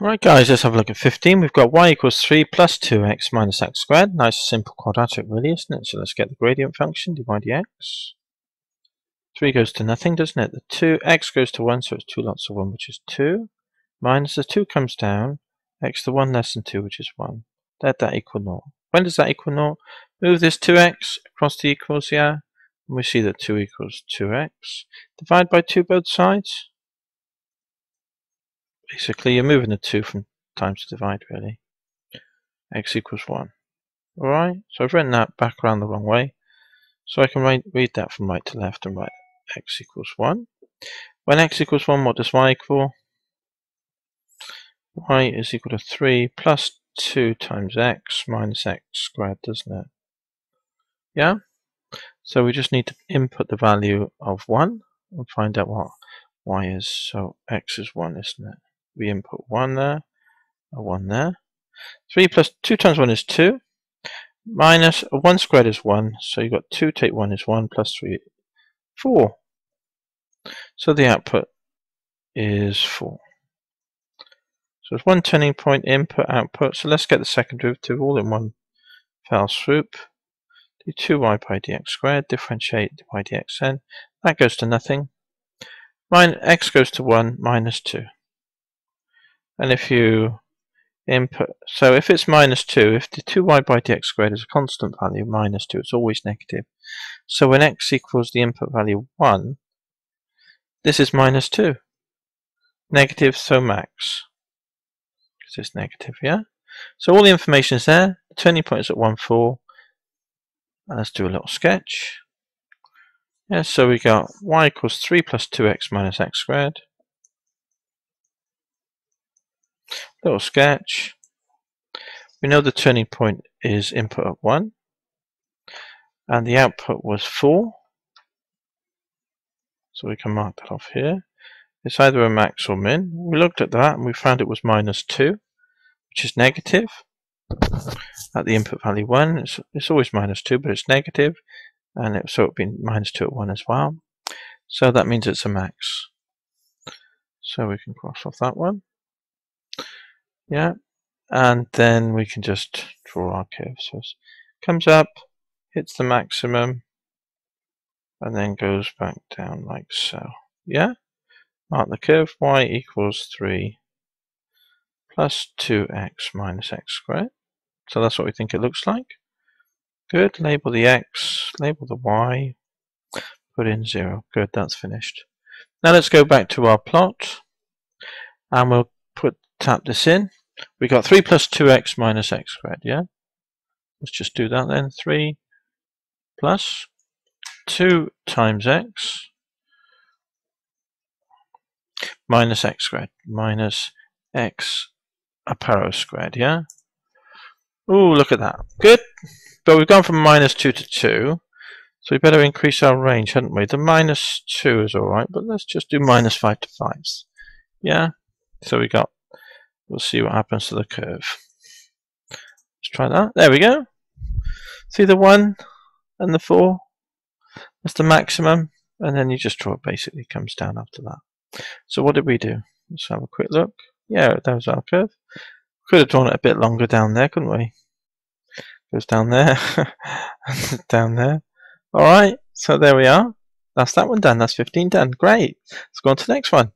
Right guys, let's have a look at 15. We've got y equals 3 plus 2x minus x squared. Nice simple quadratic really, isn't it? So let's get the gradient function, dy dx. 3 goes to nothing, doesn't it? The 2x goes to 1, so it's 2 lots of 1, which is 2. Minus the 2 comes down, x to 1 less than 2, which is 1. Let that equal 0. When does that equal 0? Move this 2x across the equals, yeah? And we see that 2 equals 2x. Divide by 2 both sides. Basically, you're moving the 2 from times to divide, really. X equals 1. Alright, so I've written that back around the wrong way. So I can read that from right to left and write x equals 1. When x equals 1, what does y equal? Y is equal to 3 plus 2 times x minus x squared, doesn't it? Yeah? So we just need to input the value of 1 and find out what y is. So x is 1, isn't it? We input 1 there, a 1 there. 3 plus 2 times 1 is 2. Minus 1 squared is 1. So you've got 2 take 1 is 1 plus 3, 4. So the output is 4. So it's one turning point, input, output. So let's get the second derivative all in one fell swoop. Do 2y by dx squared, differentiate dy dx n. That goes to nothing. X goes to 1 minus 2. And if you input, so if it's minus 2, if the 2y by dx squared is a constant value, minus 2, it's always negative. So when x equals the input value 1, this is minus 2. Negative, so max. Because it's negative, yeah? So all the information is there. The turning point is at 1, 4. And let's do a little sketch. Yeah, so we got y equals 3 plus 2x minus x squared. Little sketch. We know the turning point is input at 1. And the output was 4. So we can mark that off here. It's either a max or min. We looked at that and we found it was minus 2, which is negative. At the input value 1, it's always minus 2, but it's negative. And so it would be minus 2 at 1 as well. So that means it's a max. So we can cross off that one. Yeah. And then we can just draw our curve. So it comes up, hits the maximum, and then goes back down like so. Yeah? Mark the curve. Y equals 3 plus 2x minus x squared. So that's what we think it looks like. Good. Label the x, label the y, put in 0. Good, that's finished. Now let's go back to our plot and we'll tap this in. We got 3 plus 2x minus x squared, yeah? Let's just do that then. 3 plus 2 times x minus x squared minus x aparo squared, yeah? Ooh, look at that. Good. But we've gone from minus 2 to 2. So we better increase our range, hadn't we? The minus 2 is alright, but let's just do minus 5 to 5. Yeah? So we'll see what happens to the curve. Let's try that. There we go. See the 1 and the 4? That's the maximum. And then you just draw it, basically comes down after that. So what did we do? Let's have a quick look. Yeah, that was our curve. Could have drawn it a bit longer down there, couldn't we? Goes down there. Down there. Alright, so there we are. That's that one done. That's 15 done. Great. Let's go on to the next one.